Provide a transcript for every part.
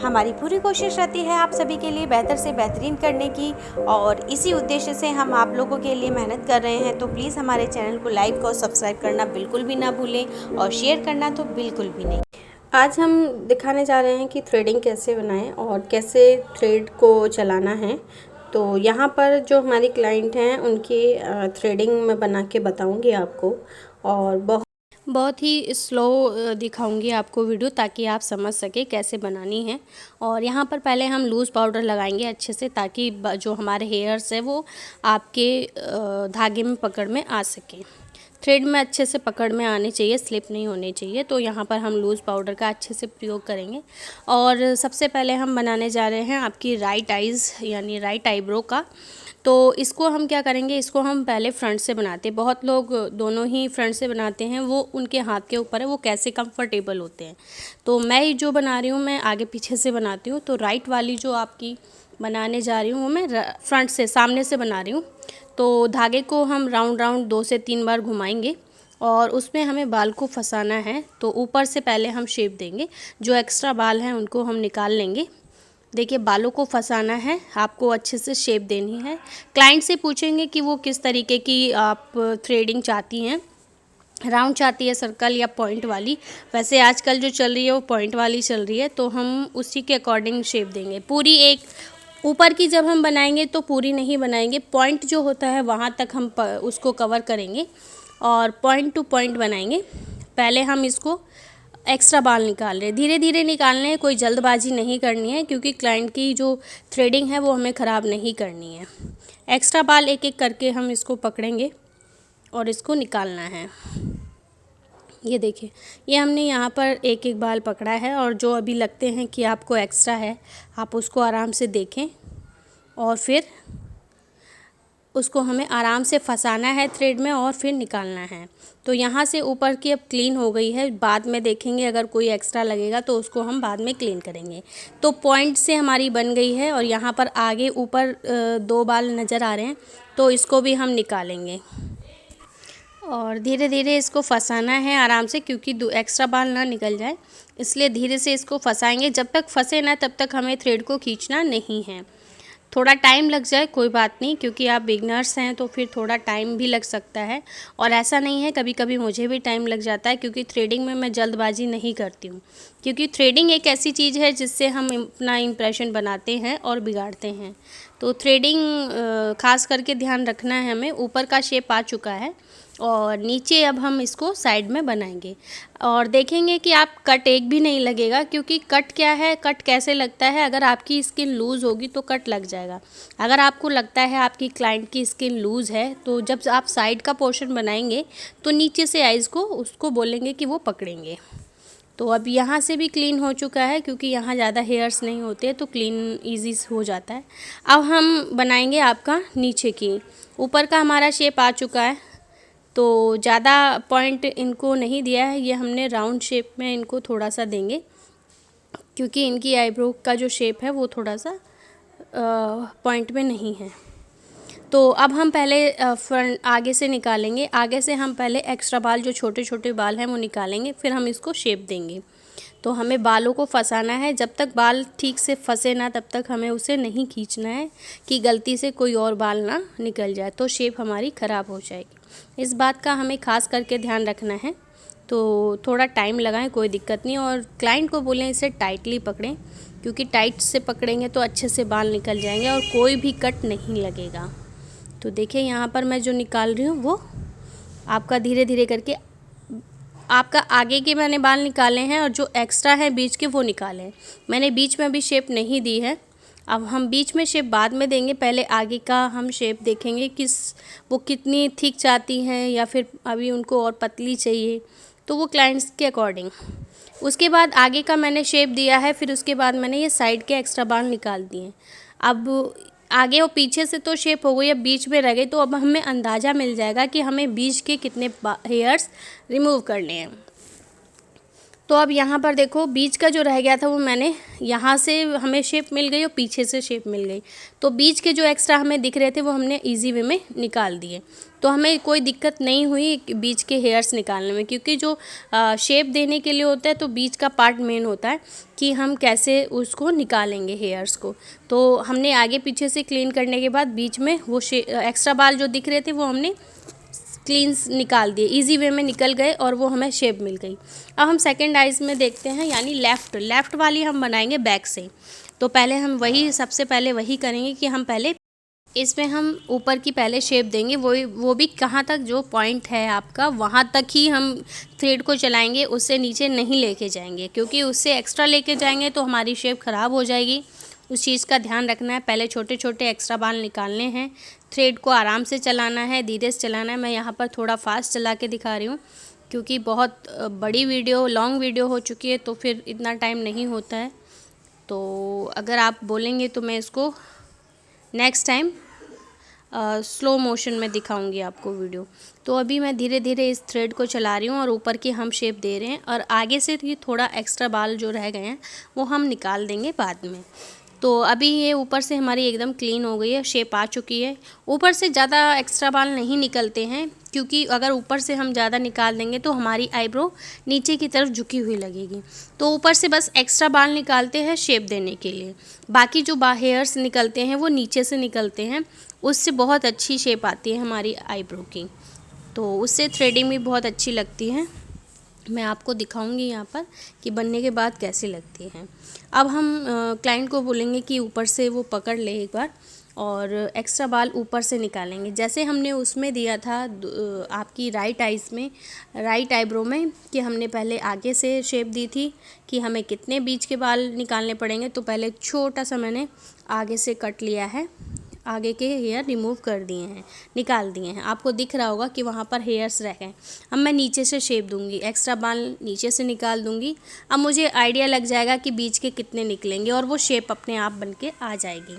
हमारी पूरी कोशिश रहती है आप सभी के लिए बेहतर से बेहतरीन करने की, और इसी उद्देश्य से हम आप लोगों के लिए मेहनत कर रहे हैं। तो प्लीज़ हमारे चैनल को लाइक और सब्सक्राइब करना बिल्कुल भी ना भूलें, और शेयर करना तो बिल्कुल भी नहीं। आज हम दिखाने जा रहे हैं कि थ्रेडिंग कैसे बनाएं और कैसे थ्रेड को चलाना है। तो यहाँ पर जो हमारी क्लाइंट हैं उनकी थ्रेडिंग मैं बना के बताऊँगी आपको, और बहुत ही स्लो दिखाऊंगी आपको वीडियो, ताकि आप समझ सके कैसे बनानी है। और यहाँ पर पहले हम लूज़ पाउडर लगाएंगे अच्छे से, ताकि जो हमारे हेयर्स है वो आपके धागे में पकड़ में आ सके, थ्रेड में अच्छे से पकड़ में आने चाहिए, स्लिप नहीं होने चाहिए। तो यहाँ पर हम लूज़ पाउडर का अच्छे से प्रयोग करेंगे। और सबसे पहले हम बनाने जा रहे हैं आपकी राइट आइज़ यानी राइट आईब्रो का। तो इसको हम क्या करेंगे, इसको हम पहले फ्रंट से बनाते हैं। बहुत लोग दोनों ही फ्रंट से बनाते हैं, वो उनके हाथ के ऊपर है वो कैसे कंफर्टेबल होते हैं। तो मैं जो बना रही हूँ मैं आगे पीछे से बनाती हूँ। तो राइट वाली जो आपकी बनाने जा रही हूँ वो मैं फ्रंट से सामने से बना रही हूँ। तो धागे को हम राउंड राउंड 2 से 3 बार घुमाएंगे और उसमें हमें बाल को फंसाना है। तो ऊपर से पहले हम शेप देंगे, जो एक्स्ट्रा बाल हैं उनको हम निकाल लेंगे। देखिए बालों को फंसाना है, आपको अच्छे से शेप देनी है। क्लाइंट से पूछेंगे कि वो किस तरीके की आप थ्रेडिंग चाहती हैं, राउंड चाहती है, सर्कल या पॉइंट वाली। वैसे आजकल जो चल रही है वो पॉइंट वाली चल रही है, तो हम उसी के अकॉर्डिंग शेप देंगे। पूरी एक ऊपर की जब हम बनाएंगे तो पूरी नहीं बनाएंगे, पॉइंट जो होता है वहाँ तक हम उसको कवर करेंगे और पॉइंट टू पॉइंट बनाएंगे। पहले हम इसको एक्स्ट्रा बाल निकाल रहे हैं, धीरे धीरे निकालने हैं, कोई जल्दबाजी नहीं करनी है, क्योंकि क्लाइंट की जो थ्रेडिंग है वो हमें ख़राब नहीं करनी है। एक्स्ट्रा बाल एक एक करके हम इसको पकड़ेंगे और इसको निकालना है। ये देखिए, ये हमने यहाँ पर एक एक बाल पकड़ा है, और जो अभी लगते हैं कि आपको एक्स्ट्रा है आप उसको आराम से देखें, और फिर उसको हमें आराम से फंसाना है थ्रेड में और फिर निकालना है। तो यहाँ से ऊपर की अब क्लीन हो गई है, बाद में देखेंगे अगर कोई एक्स्ट्रा लगेगा तो उसको हम बाद में क्लीन करेंगे। तो पॉइंट से हमारी बन गई है, और यहाँ पर आगे ऊपर 2 बाल नज़र आ रहे हैं, तो इसको भी हम निकालेंगे और धीरे धीरे इसको फंसाना है आराम से, क्योंकि एक्स्ट्रा बाल ना निकल जाए, इसलिए धीरे से इसको फंसाएंगे। जब तक फंसे ना तब तक हमें थ्रेड को खींचना नहीं है। थोड़ा टाइम लग जाए कोई बात नहीं, क्योंकि आप बिगनर्स हैं तो फिर थोड़ा टाइम भी लग सकता है। और ऐसा नहीं है, कभी कभी मुझे भी टाइम लग जाता है, क्योंकि थ्रेडिंग में मैं जल्दबाजी नहीं करती हूँ। क्योंकि थ्रेडिंग एक ऐसी चीज़ है जिससे हम अपना इम्प्रेशन बनाते हैं और बिगाड़ते हैं। तो थ्रेडिंग खास करके ध्यान रखना है हमें। ऊपर का शेप आ चुका है और नीचे अब हम इसको साइड में बनाएंगे, और देखेंगे कि आप कट एक भी नहीं लगेगा। क्योंकि कट क्या है, कट कैसे लगता है, अगर आपकी स्किन लूज़ होगी तो कट लग जाएगा। अगर आपको लगता है आपकी क्लाइंट की स्किन लूज़ है, तो जब आप साइड का पोर्शन बनाएंगे तो नीचे से आइज़ को उसको बोलेंगे कि वो पकड़ेंगे। तो अब यहाँ से भी क्लीन हो चुका है, क्योंकि यहाँ ज़्यादा हेयर्स नहीं होते तो क्लीन ईजी हो जाता है। अब हम बनाएंगे आपका नीचे की। ऊपर का हमारा शेप आ चुका है, तो ज़्यादा पॉइंट इनको नहीं दिया है, ये हमने राउंड शेप में इनको थोड़ा सा देंगे, क्योंकि इनकी आईब्रो का जो शेप है वो थोड़ा सा पॉइंट में नहीं है। तो अब हम पहले फ्रंट आगे से निकालेंगे। आगे से हम पहले एक्स्ट्रा बाल, जो छोटे छोटे बाल हैं वो निकालेंगे, फिर हम इसको शेप देंगे। तो हमें बालों को फंसाना है, जब तक बाल ठीक से फंसे ना तब तक हमें उसे नहीं खींचना है, कि गलती से कोई और बाल ना निकल जाए तो शेप हमारी ख़राब हो जाएगी। इस बात का हमें ख़ास करके ध्यान रखना है। तो थोड़ा टाइम लगाएं, कोई दिक्कत नहीं, और क्लाइंट को बोलें इसे टाइटली पकड़ें, क्योंकि टाइट से पकड़ेंगे तो अच्छे से बाल निकल जाएंगे और कोई भी कट नहीं लगेगा। तो देखिए यहाँ पर मैं जो निकाल रही हूँ वो आपका धीरे धीरे करके, आपका आगे के मैंने बाल निकाले हैं और जो एक्स्ट्रा है बीच के वो निकाले हैं। मैंने बीच में भी शेप नहीं दी है, अब हम बीच में शेप बाद में देंगे। पहले आगे का हम शेप देखेंगे वो कितनी थिक चाहती हैं, या फिर अभी उनको और पतली चाहिए, तो वो क्लाइंट्स के अकॉर्डिंग। उसके बाद आगे का मैंने शेप दिया है, फिर उसके बाद मैंने ये साइड के एक्स्ट्रा बाल निकाल दिए। अब आगे और पीछे से तो शेप हो गई, अब बीच में रह गई, तो अब हमें अंदाज़ा मिल जाएगा कि हमें बीच के कितने हेयर्स रिमूव करने हैं। तो अब यहाँ पर देखो बीच का जो रह गया था वो मैंने यहाँ से हमें शेप मिल गई और पीछे से शेप मिल गई। तो बीच के जो एक्स्ट्रा हमें दिख रहे थे वो हमने इजी वे में निकाल दिए। तो हमें कोई दिक्कत नहीं हुई बीच के हेयर्स निकालने में, क्योंकि जो शेप देने के लिए होता है तो बीच का पार्ट मेन होता है कि हम कैसे उसको निकालेंगे हेयर्स को। तो हमने आगे पीछे से क्लीन करने के बाद बीच में वो एक्स्ट्रा बाल जो दिख रहे थे वो हमने क्लीन्स निकाल दिए, इजी वे में निकल गए और वो हमें शेप मिल गई। अब हम सेकंड आइज़ में देखते हैं, यानी लेफ़्ट वाली हम बनाएंगे बैक से। तो पहले हम सबसे पहले वही करेंगे कि हम पहले इसमें हम ऊपर की पहले शेप देंगे, वो भी कहाँ तक, जो पॉइंट है आपका वहाँ तक ही हम थ्रेड को चलाएंगे, उससे नीचे नहीं लेके जाएंगे, क्योंकि उससे एक्स्ट्रा लेके जाएंगे तो हमारी शेप ख़राब हो जाएगी। उस चीज़ का ध्यान रखना है। पहले छोटे छोटे एक्स्ट्रा बाल निकालने हैं, थ्रेड को आराम से चलाना है, धीरे से चलाना है। मैं यहाँ पर थोड़ा फास्ट चला के दिखा रही हूँ क्योंकि बहुत बड़ी वीडियो, लॉन्ग वीडियो हो चुकी है, तो फिर इतना टाइम नहीं होता है। तो अगर आप बोलेंगे तो मैं इसको नेक्स्ट टाइम स्लो मोशन में दिखाऊंगी आपको वीडियो। तो अभी मैं धीरे धीरे इस थ्रेड को चला रही हूँ और ऊपर की हम शेप दे रहे हैं, और आगे से ये थोड़ा एक्स्ट्रा बाल जो रह गए हैं वो हम निकाल देंगे बाद में। तो अभी ये ऊपर से हमारी एकदम क्लीन हो गई है, शेप आ चुकी है। ऊपर से ज़्यादा एक्स्ट्रा बाल नहीं निकलते हैं, क्योंकि अगर ऊपर से हम ज़्यादा निकाल देंगे तो हमारी आईब्रो नीचे की तरफ झुकी हुई लगेगी। तो ऊपर से बस एक्स्ट्रा बाल निकालते हैं शेप देने के लिए, बाकी जो हेयर्स निकलते हैं वो नीचे से निकलते हैं, उससे बहुत अच्छी शेप आती है हमारी आईब्रो की। तो उससे थ्रेडिंग भी बहुत अच्छी लगती है। मैं आपको दिखाऊंगी यहाँ पर कि बनने के बाद कैसी लगती है। अब हम क्लाइंट को बोलेंगे कि ऊपर से वो पकड़ ले एक बार, और एक्स्ट्रा बाल ऊपर से निकालेंगे, जैसे हमने उसमें दिया था आपकी राइट आइज़ में, राइट आईब्रो में, कि हमने पहले आगे से शेप दी थी कि हमें कितने बीच के बाल निकालने पड़ेंगे। तो पहले छोटा सा मैंने आगे से कट लिया है, आगे के हेयर रिमूव कर दिए हैं, निकाल दिए हैं। आपको दिख रहा होगा कि वहाँ पर हेयर्स रह गए। अब मैं नीचे से शेप दूंगी, एक्स्ट्रा बाल नीचे से निकाल दूंगी। अब मुझे आइडिया लग जाएगा कि बीच के कितने निकलेंगे और वो शेप अपने आप बन के आ जाएगी।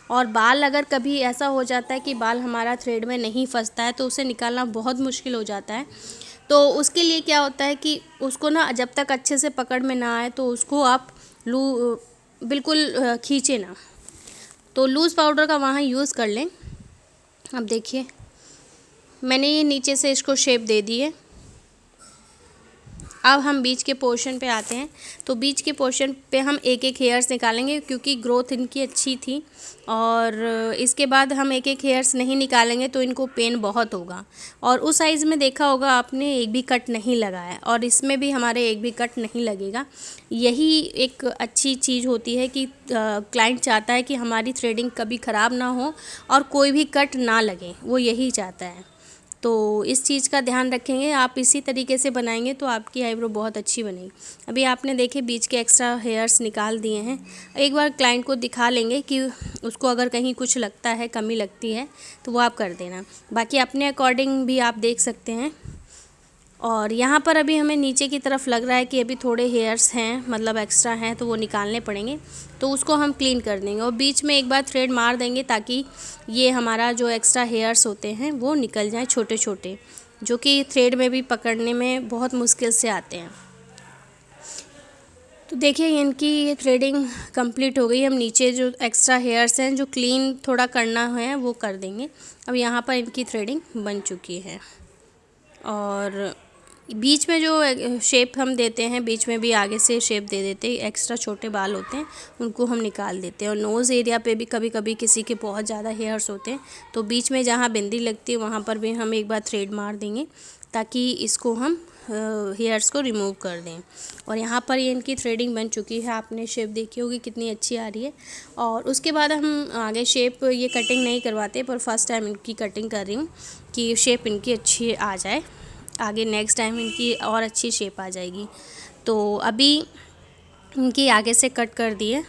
और बाल अगर कभी ऐसा हो जाता है कि बाल हमारा थ्रेड में नहीं फंसता है तो उसे निकालना बहुत मुश्किल हो जाता है। तो उसके लिए क्या होता है कि उसको ना जब तक अच्छे से पकड़ में ना आए तो उसको आप बिल्कुल खींचे ना, तो लूज़ पाउडर का वहाँ यूज़ कर लें। अब देखिए मैंने ये नीचे से इसको शेप दे दी है। अब हम बीच के पोर्शन पे आते हैं। तो बीच के पोर्शन पे हम एक एक हेयर्स निकालेंगे, क्योंकि ग्रोथ इनकी अच्छी थी, और इसके बाद हम एक एक हेयर्स नहीं निकालेंगे तो इनको पेन बहुत होगा। और उस साइज़ में देखा होगा आपने एक भी कट नहीं लगा है, और इसमें भी हमारे एक भी कट नहीं लगेगा। यही एक अच्छी चीज़ होती है कि क्लाइंट चाहता है कि हमारी थ्रेडिंग कभी ख़राब ना हो और कोई भी कट ना लगे, वो यही चाहता है। तो इस चीज़ का ध्यान रखेंगे, आप इसी तरीके से बनाएंगे तो आपकी आईब्रो बहुत अच्छी बनेगी। अभी आपने देखे बीच के एक्स्ट्रा हेयर्स निकाल दिए हैं। एक बार क्लाइंट को दिखा लेंगे कि उसको अगर कहीं कुछ लगता है, कमी लगती है, तो वो आप कर देना। बाकी अपने अकॉर्डिंग भी आप देख सकते हैं। और यहाँ पर अभी हमें नीचे की तरफ लग रहा है कि अभी थोड़े हेयर्स हैं, मतलब एक्स्ट्रा हैं, तो वो निकालने पड़ेंगे, तो उसको हम क्लीन कर देंगे। और बीच में एक बार थ्रेड मार देंगे ताकि ये हमारा जो एक्स्ट्रा हेयर्स होते हैं वो निकल जाएं, छोटे छोटे, जो कि थ्रेड में भी पकड़ने में बहुत मुश्किल से आते हैं। तो देखिए इनकी ये थ्रेडिंग कंप्लीट हो गई। हम नीचे जो एक्स्ट्रा हेयर्स हैं जो क्लीन थोड़ा करना है वो कर देंगे। अब यहाँ पर इनकी थ्रेडिंग बन चुकी है। और बीच में जो शेप हम देते हैं, बीच में भी आगे से शेप दे देते हैं, एक्स्ट्रा छोटे बाल होते हैं उनको हम निकाल देते हैं। और नोज़ एरिया पे भी कभी कभी किसी के बहुत ज़्यादा हेयर्स होते हैं, तो बीच में जहाँ बिंदी लगती है वहाँ पर भी हम एक बार थ्रेड मार देंगे ताकि इसको हम हेयर्स को रिमूव कर दें। और यहाँ पर ये इनकी थ्रेडिंग बन चुकी है, आपने शेप देखी होगी कितनी अच्छी आ रही है। और उसके बाद हम आगे शेप ये कटिंग नहीं करवाते, पर फर्स्ट टाइम इनकी कटिंग कर रही हूँ कि शेप इनकी अच्छी आ जाए, आगे नेक्स्ट टाइम इनकी और अच्छी शेप आ जाएगी। तो अभी इनकी आगे से कट कर दी है,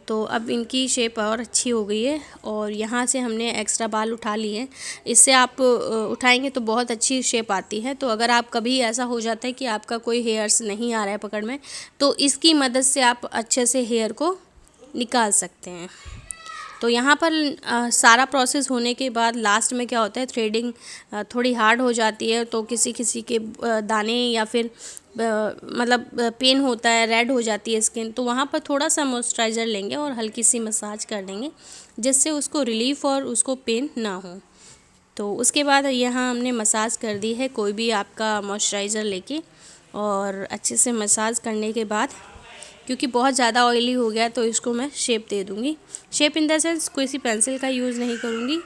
तो अब इनकी शेप और अच्छी हो गई है। और यहाँ से हमने एक्स्ट्रा बाल उठा लिए, इससे आप उठाएंगे तो बहुत अच्छी शेप आती है। तो अगर आप कभी ऐसा हो जाता है कि आपका कोई हेयर्स नहीं आ रहा है पकड़ में, तो इसकी मदद से आप अच्छे से हेयर को निकाल सकते हैं। तो तो यहाँ पर सारा प्रोसेस होने के बाद लास्ट में क्या होता है, थ्रेडिंग थोड़ी हार्ड हो जाती है, तो किसी किसी के दाने या फिर मतलब पेन होता है, रेड हो जाती है स्किन, तो वहाँ पर थोड़ा सा मॉइस्चराइज़र लेंगे और हल्की सी मसाज कर देंगे जिससे उसको रिलीफ़ और उसको पेन ना हो। तो उसके बाद यहाँ हमने मसाज कर दी है, कोई भी आपका मॉइस्चराइज़र लेके, और अच्छे से मसाज करने के बाद क्योंकि बहुत ज़्यादा ऑयली हो गया तो इसको मैं शेप दे दूँगी। शेप इन द सेंस कोई सी पेंसिल का यूज़ नहीं करूँगी,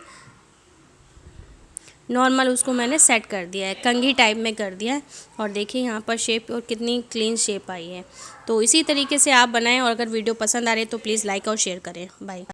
नॉर्मल उसको मैंने सेट कर दिया है, कंघी टाइप में कर दिया है। और देखिए यहाँ पर शेप और कितनी क्लीन शेप आई है। तो इसी तरीके से आप बनाएं, और अगर वीडियो पसंद आ रही है तो प्लीज़ लाइक और शेयर करें। बाय।